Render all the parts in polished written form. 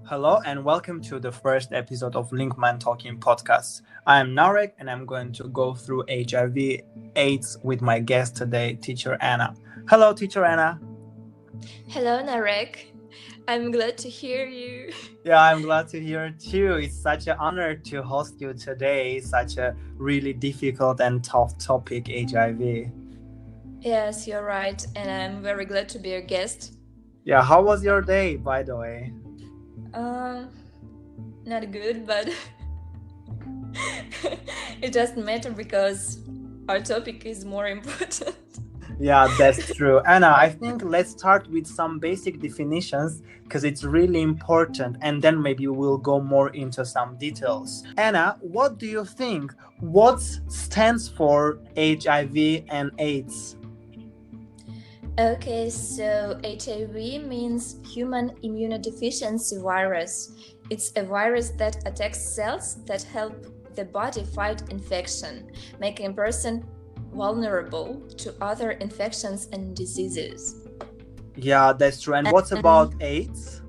Hello and welcome to the first episode of Linkman Talking Podcast. I am Narek and I'm going to go through HIV/AIDS with my guest today, Teacher Anna. Hello, Teacher Anna. Hello, Narek. I'm glad to hear you. Yeah, I'm glad to hear it too. It's such an honor to host you today. Such a really difficult and tough topic, HIV. Yes, you're right, and I'm very glad to be a guest. Yeah, how was your day, by the way? Um, Not good, but it doesn't matter because our topic is more important. Yeah, that's true. Anna, I think let's start with some basic definitions because it's really important and then maybe we'll go more into some details. Anna, what do you think? What stands for HIV and AIDS? Okay, so HIV means human immunodeficiency virus. It's a virus that attacks cells that help the body fight infection, making a person vulnerable to other infections and diseases. Yeah, that's true. And what about AIDS?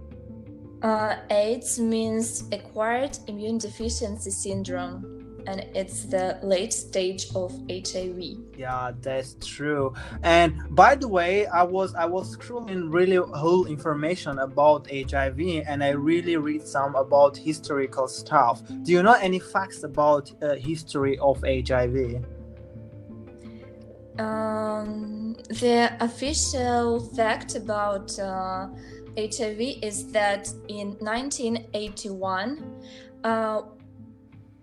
AIDS means acquired immune deficiency syndrome, and it's the late stage of HIV. Yeah, that's true. And by the way, I was scrolling really whole information about HIV, and I really read some about historical stuff. Do you know any facts about history of HIV? The official fact about HIV is that in 1981,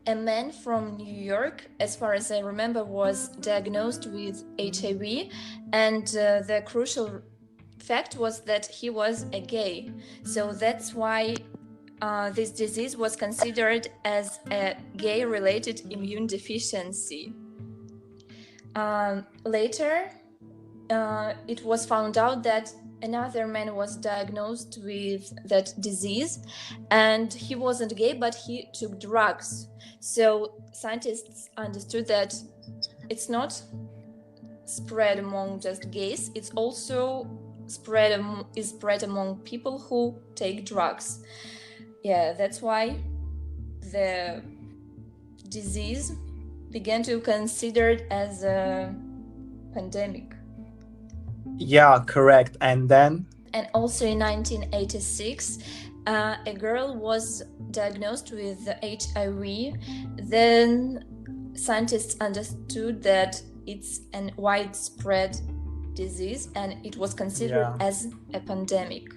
a man from New York, as far as I remember, was diagnosed with HIV, and the crucial fact was that he was a gay. So that's why this disease was considered as a gay-related immune deficiency. Later, it was found out that another man was diagnosed with that disease, and he wasn't gay, but he took drugs. So scientists understood that it's not spread among just gays; it's also spread among people who take drugs. Yeah, that's why the disease began to be considered as a pandemic. Yeah, correct. And then? And also in 1986, a girl was diagnosed with HIV. Then scientists understood that it's a widespread disease and it was considered as a pandemic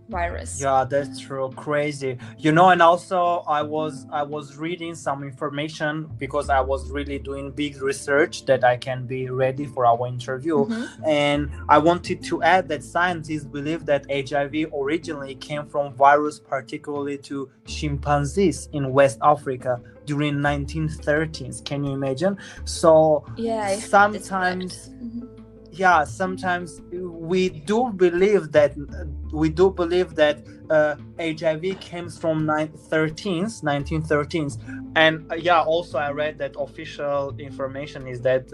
virus. Yeah, that's true. Crazy. You know, and also I was reading some information because I was really doing big research that I can be ready for our interview. And I wanted to add that scientists believe that HIV originally came from virus particularly to chimpanzees in West Africa during 1930s. Can you imagine? So yeah, sometimes sometimes we do believe that HIV came from 1913s, and also I read that official information is that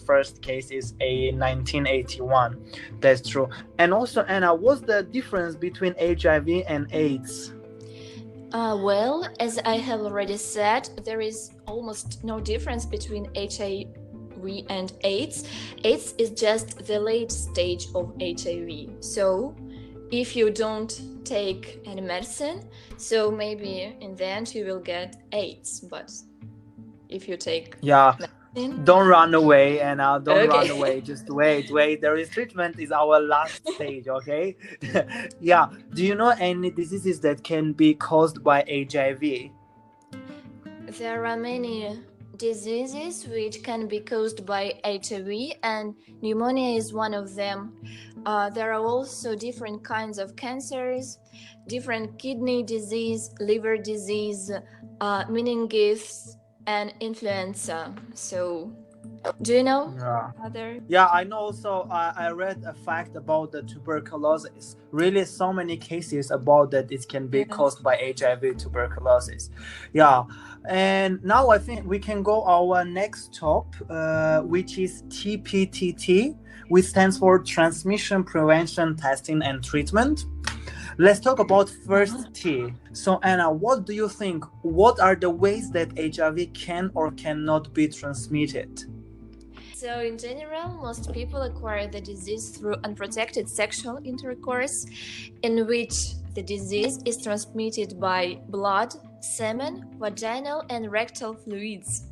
first case is a 1981. That's true. And also, Anna, what's the difference between HIV and AIDS? Well, as I have already said, there is almost no difference between HIV and AIDS. AIDS is just the late stage of HIV. So if you don't take any medicine, so maybe in the end you will get AIDS. But if you take medicine, don't run away, Anna. Don't run away. Just wait. There is treatment is our last stage, okay? Yeah. Do you know any diseases that can be caused by HIV? There are many diseases which can be caused by HIV, and pneumonia is one of them. There are also different kinds of cancers, different kidney disease, liver disease, meningitis, and influenza. So, do you know other? Yeah, I know. Also, I read a fact about the tuberculosis. Really, so many cases about that it can be caused by HIV tuberculosis. Yeah, and now I think we can go our next top, which is TPTT, which stands for Transmission Prevention Testing and Treatment. Let's talk about first T. So Anna, what do you think? What are the ways that HIV can or cannot be transmitted? So in general, most people acquire the disease through unprotected sexual intercourse, in which the disease is transmitted by blood, semen, vaginal and rectal fluids.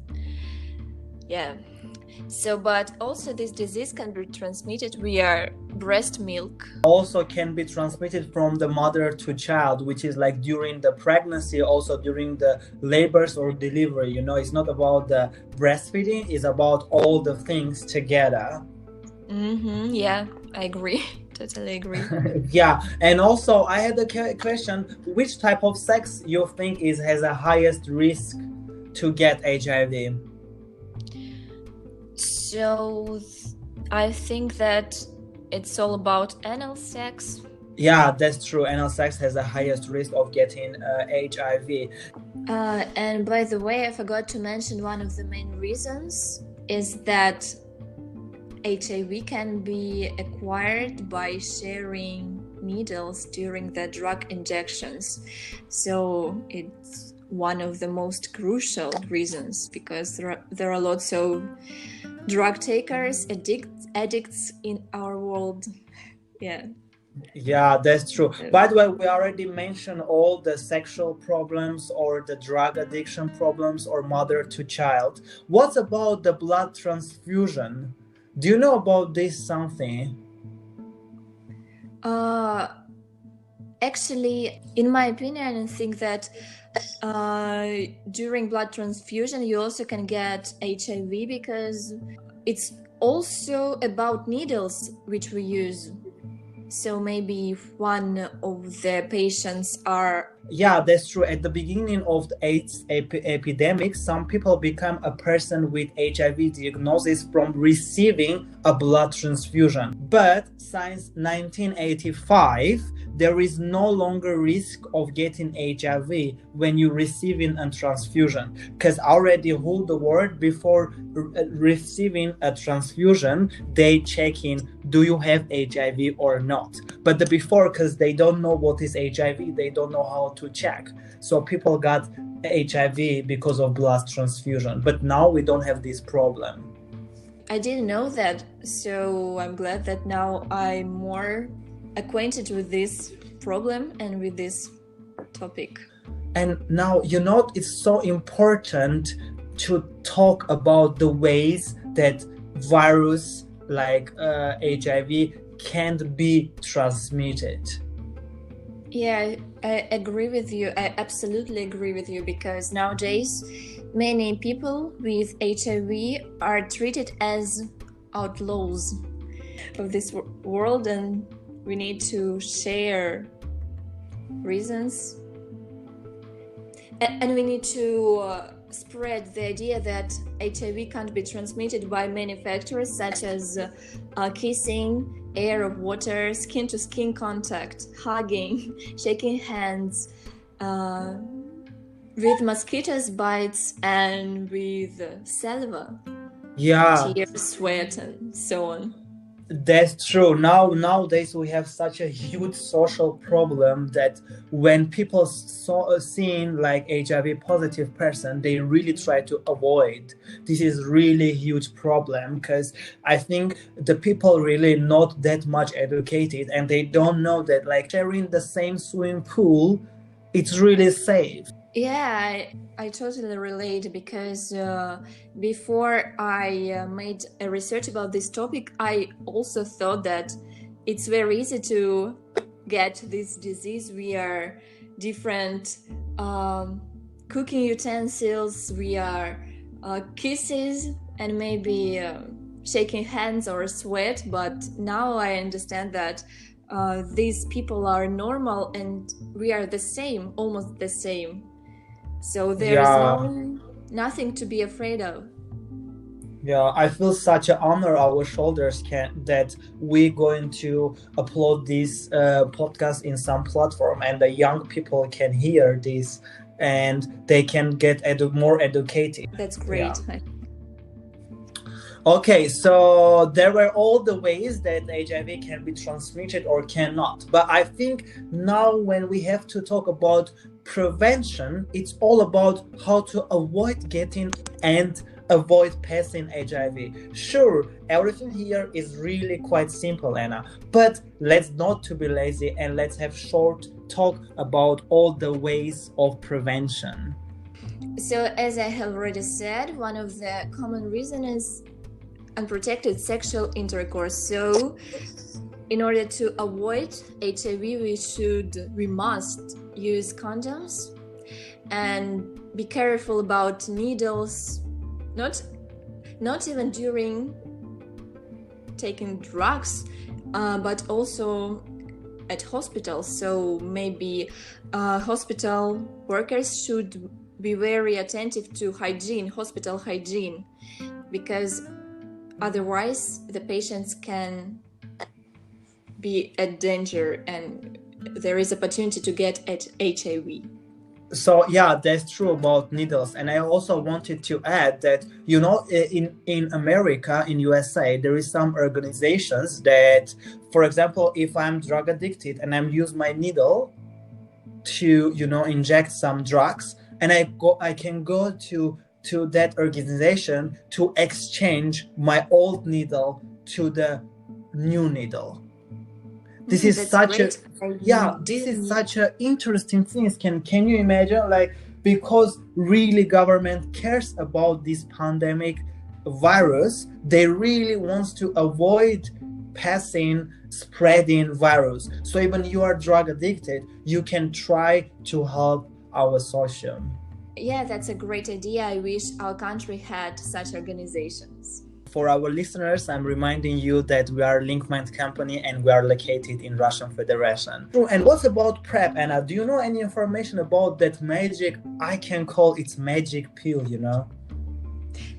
Yeah. So, but also this disease can be transmitted via breast milk. Also can be transmitted from the mother to child, which is like during the pregnancy, also during the labors or delivery. You know, it's not about the breastfeeding, it's about all the things together. Yeah, I agree. Totally agree. Yeah, and also I had a question: which type of sex you think has a highest risk to get HIV? So I think that it's all about anal sex. Yeah, that's true. Anal sex has the highest risk of getting HIV. And by the way, I forgot to mention one of the main reasons is that HIV can be acquired by sharing needles during the drug injections. So it's one of the most crucial reasons, because there are lots of drug takers, addicts in our world. Yeah, that's true. By the way, we already mentioned all the sexual problems or the drug addiction problems or mother to child. What about the blood transfusion? Do you know about this something? Actually, in my opinion, I think that during blood transfusion you also can get HIV, because it's also about needles which we use. So maybe if one of the patients are... Yeah, that's true. At the beginning of the AIDS epidemic, some people become a person with HIV diagnosis from receiving a blood transfusion. But since 1985, there is no longer risk of getting HIV when you're receiving a transfusion, because already whole the world before receiving a transfusion, they checking do you have HIV or not. But the before, because they don't know what is HIV, they don't know how to check. So people got HIV because of blood transfusion. But now we don't have this problem. I didn't know that, so I'm glad that now I'm more acquainted with this problem and with this topic. And now, you know, it's so important to talk about the ways that virus like HIV can't be transmitted. Yeah, I agree with you. I absolutely agree with you, because nowadays many people with HIV are treated as outlaws of this world, and we need to share reasons, and we need to spread the idea that HIV can't be transmitted by many factors, such as kissing, air or water, skin-to-skin contact, hugging, shaking hands, with mosquitoes bites, and with saliva, tears, sweat, and so on. That's true. Nowadays we have such a huge social problem that when people seeing like HIV positive person, they really try to avoid. This is really huge problem, because I think the people really not that much educated, and they don't know that like sharing the same swimming pool, it's really safe. Yeah, I totally relate, because before I made a research about this topic, I also thought that it's very easy to get this disease via different cooking utensils, via kisses, and maybe shaking hands or sweat. But now I understand that these people are normal and we are the same, almost the same. So there's nothing to be afraid of. Yeah, I feel such an honor our shoulders that we're going to upload this podcast in some platform, and the young people can hear this and they can get more educated. That's great. Yeah. Okay, so there were all the ways that HIV can be transmitted or cannot. But I think now when we have to talk about prevention, it's all about how to avoid getting and avoid passing HIV. Sure, everything here is really quite simple, Anna, but let's not to be lazy and let's have short talk about all the ways of prevention. So as I have already said, one of the common reasons is unprotected sexual intercourse. So in order to avoid HIV, we must use condoms and be careful about needles, not even during taking drugs, but also at hospitals. So maybe hospital workers should be very attentive to hygiene, hospital hygiene, because otherwise the patients can be at danger and there is opportunity to get at HIV. So yeah, that's true about needles. And I also wanted to add that, you know, in America, in USA, there is some organizations that, for example, if I'm drug addicted and I'm use my needle to, you know, inject some drugs, and I can go to that organization to exchange my old needle to the new needle. This is such great. this is such an interesting thing. Can you imagine, like, because really government cares about this pandemic virus, they really wants to avoid spreading virus. So even you are drug addicted, you can try to help our social. Yeah, that's a great idea. I wish our country had such organizations. For our listeners, I'm reminding you that we are a link-minded company and we are located in Russian Federation. And what about PrEP, Anna? Do you know any information about that magic, I can call it magic pill, you know?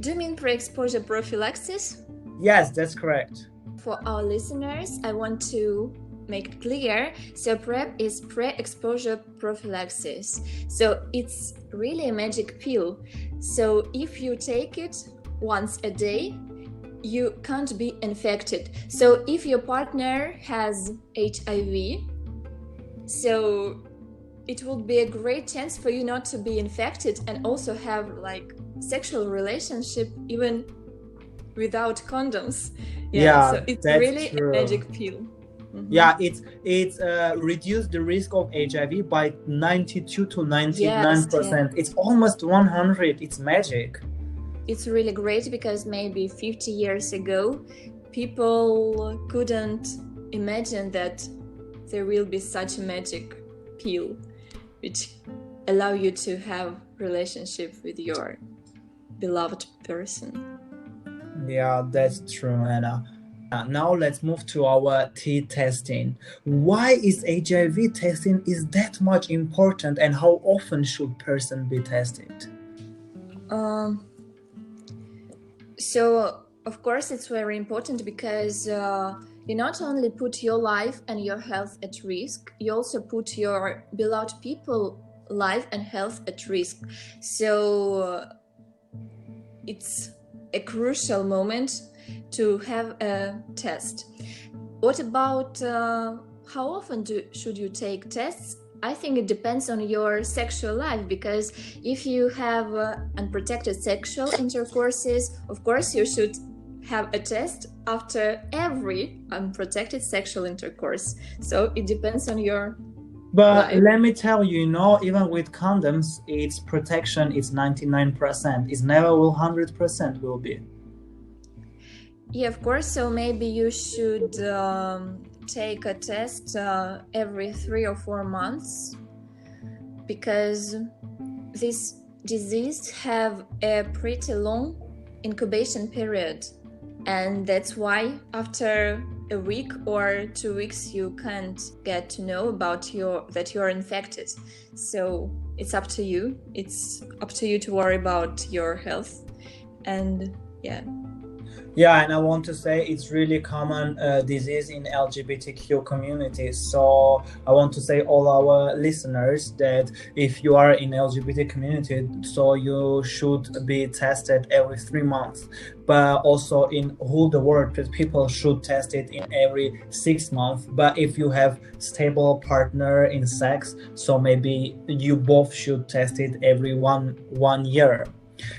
Do you mean pre-exposure prophylaxis? Yes, that's correct. For our listeners, I want to make it clear. So PrEP is pre-exposure prophylaxis. So it's really a magic pill. So if you take it once a day, you can't be infected. So if your partner has HIV, so it would be a great chance for you not to be infected and also have like sexual relationship even without condoms. Yeah, so it's that's really true. A magic pill. Mm-hmm. Yeah, it's reduced the risk of HIV by 92 to 99%. Yes. It's almost 100. It's magic. It's really great because maybe 50 years ago, people couldn't imagine that there will be such a magic pill which allow you to have relationship with your beloved person. Yeah, that's true, Anna. Now let's move to our T testing. Why is HIV testing is that much important, and how often should person be tested? So of course it's very important because you not only put your life and your health at risk, you also put your beloved people life and health at risk. So it's a crucial moment to have a test. What about how often should you take tests? I think it depends on your sexual life, because if you have unprotected sexual intercourses, of course you should have a test after every unprotected sexual intercourse. So it depends on your life. Let me tell you, even with condoms, its protection is 99%. It's never will 100% will be. Yeah, of course. So maybe you should take a test every 3 or 4 months, because this disease have a pretty long incubation period, and that's why after a week or 2 weeks you can't get to know about that you're infected. So it's up to you. It's up to you to worry about your health, and yeah. Yeah, and I want to say it's really common disease in LGBTQ communities. So I want to say all our listeners that if you are in LGBT community, so you should be tested every 3 months. But also in whole the world, people should test it in every 6 months. But if you have stable partner in sex, so maybe you both should test it every one year.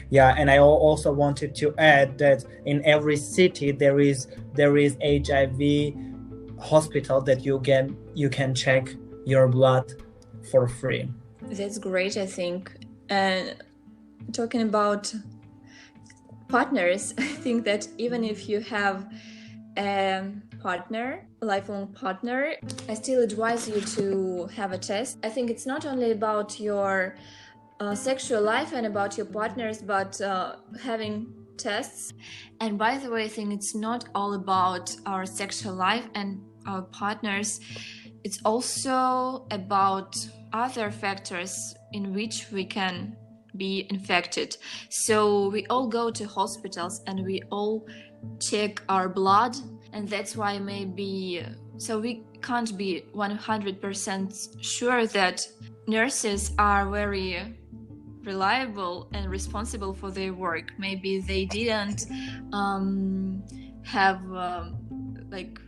Yeah, and I also wanted to add that in every city there is HIV hospital that you can check your blood for free. That's great, I think. And talking about partners, I think that even if you have a partner, a lifelong partner, I still advise you to have a test. I think it's not only about your sexual life and about your partners, but having tests. And by the way, I think it's not all about our sexual life and our partners. It's also about other factors in which we can be infected. So we all go to hospitals and we all check our blood, and that's why maybe so we can't be 100% sure that nurses are very reliable and responsible for their work. Maybe they didn't have like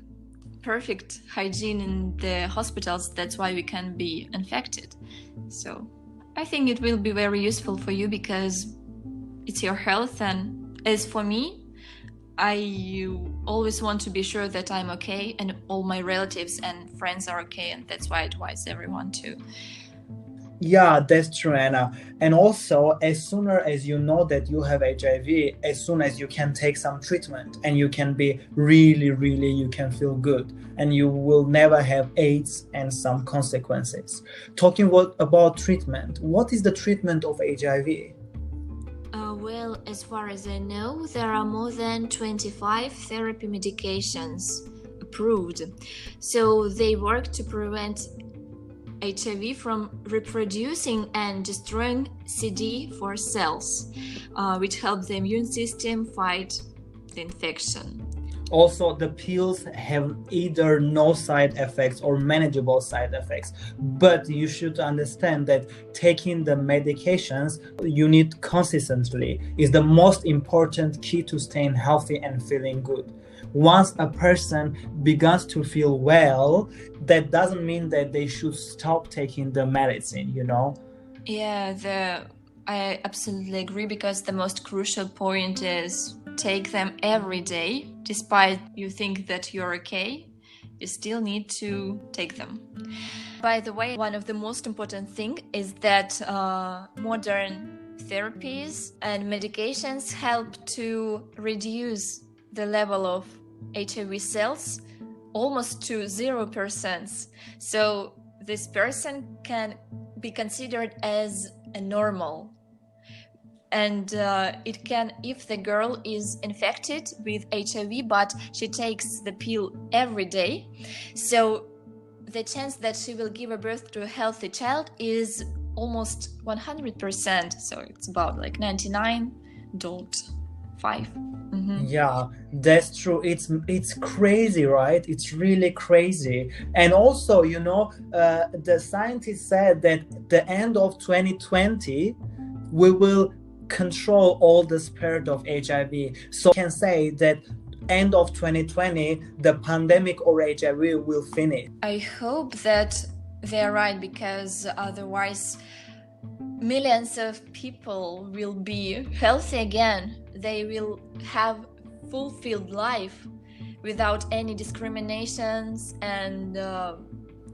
perfect hygiene in the hospitals. That's why we can be infected. So I think it will be very useful for you because it's your health. And as for me, I always want to be sure that I'm okay and all my relatives and friends are okay, and that's why I advise everyone to. Yeah, that's true, Anna. And also, as soon as you know that you have HIV, as soon as you can take some treatment and you can be really, you can feel good and you will never have AIDS and some consequences. Talking about treatment, what is the treatment of HIV? Well, as far as I know, there are more than 25 therapy medications approved. So they work to prevent HIV from reproducing and destroying CD4 cells, which help the immune system fight the infection. Also, the pills have either no side effects or manageable side effects, but you should understand that taking the medications you need consistently is the most important key to staying healthy and feeling good. Once a person begins to feel well, that doesn't mean that they should stop taking the medicine, you know? Yeah, I absolutely agree, because the most crucial point is take them every day. Despite you think that you're okay, you still need to take them. By the way, one of the most important thing is that modern therapies and medications help to reduce the level of HIV cells almost to 0%. So this person can be considered as a normal. And it can, if the girl is infected with HIV but she takes the pill every day, so the chance that she will give a birth to a healthy child is almost 100%. So it's about like 99.5. Yeah, that's true. It's crazy, right? It's really crazy. And also, the scientists said that the end of 2020 we will control all the spread of HIV. So we can say that end of 2020 the pandemic or HIV will finish. I hope that they're right, because otherwise millions of people will be healthy again. They will have fulfilled life without any discriminations and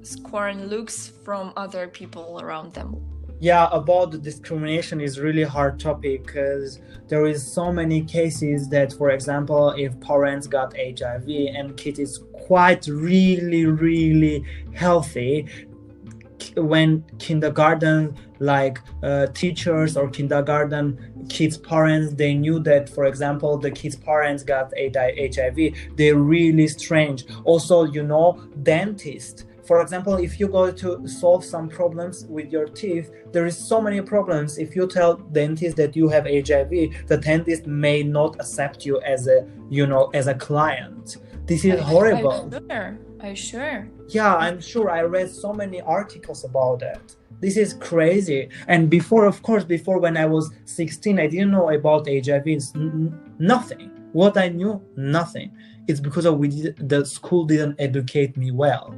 scorn looks from other people around them. Yeah, about the discrimination is really hard topic, because there is so many cases that, for example, if parents got HIV and kid is quite really healthy, when kindergarten teachers or kindergarten kids parents, they knew that, for example, the kids parents got HIV, they're really strange. Also, dentists For example, if you go to solve some problems with your teeth, there is so many problems. If you tell dentist that you have HIV, the dentist may not accept you as a client. This is horrible. Are you sure? Yeah, I'm sure. I read so many articles about that. This is crazy. And before when I was 16, I didn't know about HIV. It's nothing. What I knew, nothing. It's because the school didn't educate me well.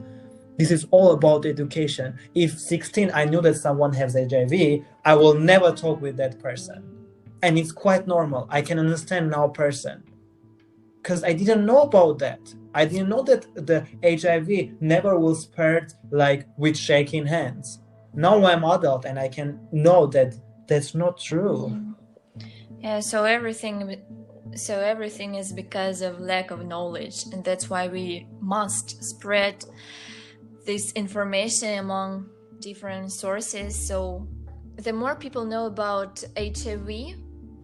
This is all about education. If 16 I knew that someone has HIV, I will never talk with that person. And it's quite normal. I can understand now a person. Because I didn't know about that. I didn't know that the HIV never will spread like with shaking hands. Now I'm adult and I can know that that's not true. Yeah, so everything is because of lack of knowledge, and that's why we must spread this information among different sources. So the more people know about HIV,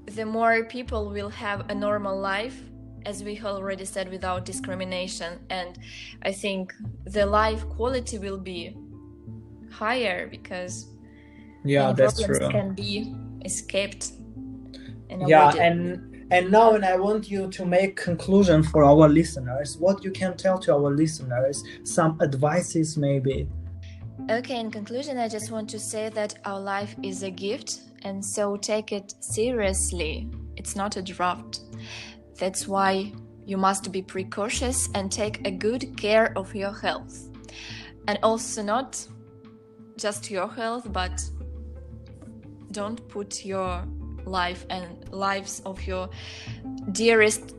the more people will have a normal life, as we already said, without discrimination. And I think the life quality will be higher because that's true. Can be escaped and avoided. And now, I want you to make conclusion for our listeners. What you can tell to our listeners, some advices maybe. Okay, in conclusion, I just want to say that our life is a gift, and so take it seriously. It's not a draft. That's why you must be precautious and take a good care of your health. And also not just your health, but don't put your life and lives of your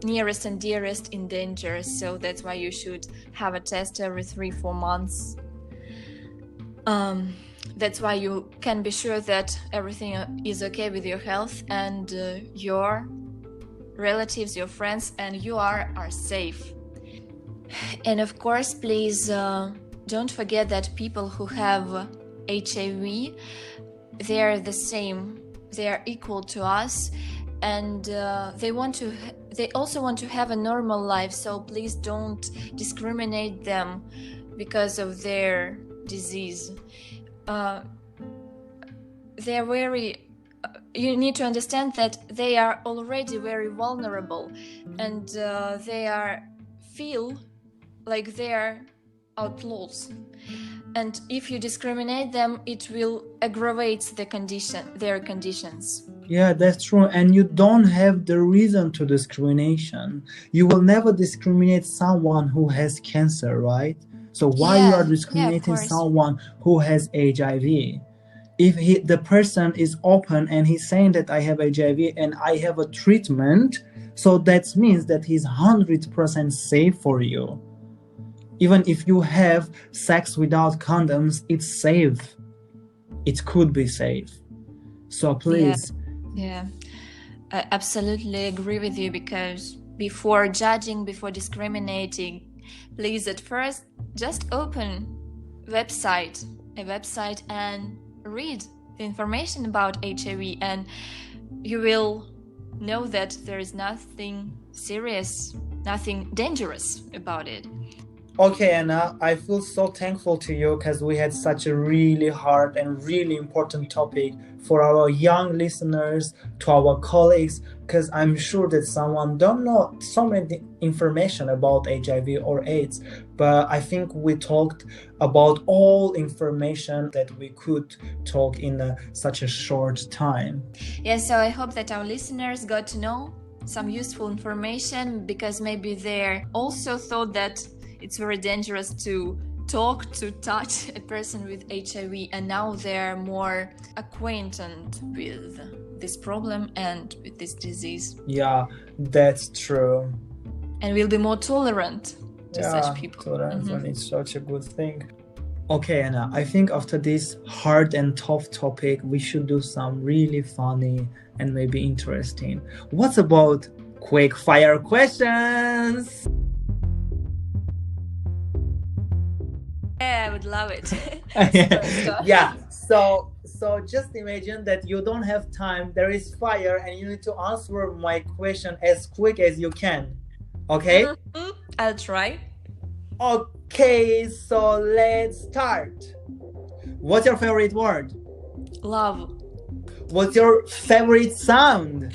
nearest and dearest in danger. So that's why you should have a test every 3-4 months. That's why you can be sure that everything is okay with your health and your relatives, your friends, and you are safe. And of course, please don't forget that people who have HIV, they are the same. They are equal to us, and they also want to have a normal life. So please don't discriminate them because of their disease. They're very. You need to understand that they are already very vulnerable, and they feel like they are outlaws. And if you discriminate them, it will aggravate their conditions. Yeah, that's true. And you don't have the reason to discrimination. You will never discriminate someone who has cancer, right? So why you are discriminating someone who has HIV? If the person is open and he's saying that I have HIV and I have a treatment, so that means that he's 100% safe for you. Even if you have sex without condoms, it's safe. It could be safe. So please. Yeah, I absolutely agree with you, because before judging, before discriminating, please at first just open a website and read the information about HIV, and you will know that there is nothing serious, nothing dangerous about it. Okay, Anna, I feel so thankful to you because we had such a really hard and really important topic for our young listeners, to our colleagues, because I'm sure that someone don't know so many information about HIV or AIDS, but I think we talked about all information that we could talk in such a short time. Yeah, so I hope that our listeners got to know some useful information, because maybe they also thought that it's very dangerous to touch a person with HIV, and now they're more acquainted with this problem and with this disease. Yeah, that's true. And we'll be more tolerant to such people. Tolerance, and it's such a good thing. Okay, Anna, I think after this hard and tough topic, we should do some really funny and maybe interesting. What's about quick fire questions? Yeah, I would love it. Yeah, so just imagine that you don't have time, there is fire, and you need to answer my question as quick as you can. Okay? I'll try. Okay, so let's start. What's your favorite word? Love. What's your favorite sound?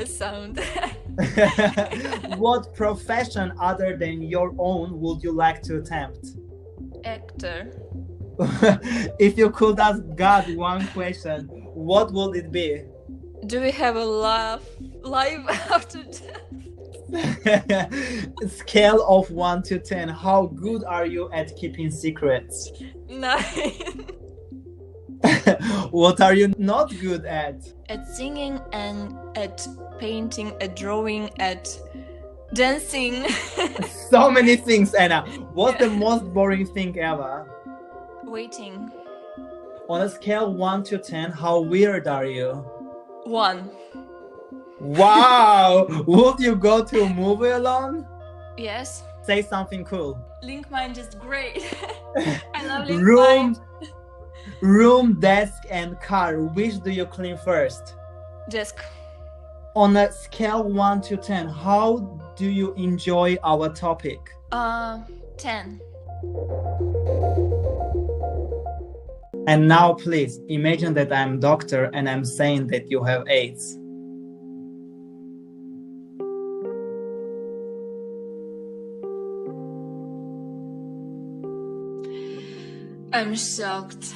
Sound. What profession other than your own would you like to attempt? Actor. If you could ask God one question, what would it be? Do we have a live after death? Scale of 1 to 10, how good are you at keeping secrets? 9. What are you not good at? At singing and at painting, at drawing, at dancing. So many things, Anna. What's the most boring thing ever? Waiting. On a scale 1 to 10, how weird are you? 1. Wow! Would you go to a movie alone? Yes. Say something cool. Link Mind is great. I love Link Mind. Room, desk, and car. Which do you clean first? Desk. On a scale 1 to 10, how do you enjoy our topic? 10. And now please, imagine that I'm a doctor and I'm saying that you have AIDS. I'm shocked.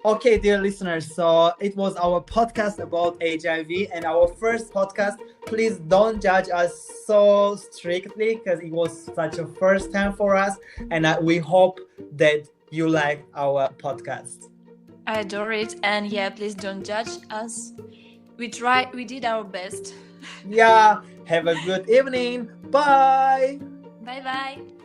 Okay, dear listeners, so it was our podcast about HIV and our first podcast. Please don't judge us so strictly because it was such a first time for us, and we hope that you like our podcast. I adore it, and yeah, please don't judge us. We did our best. Yeah, have a good evening. Bye. Bye bye.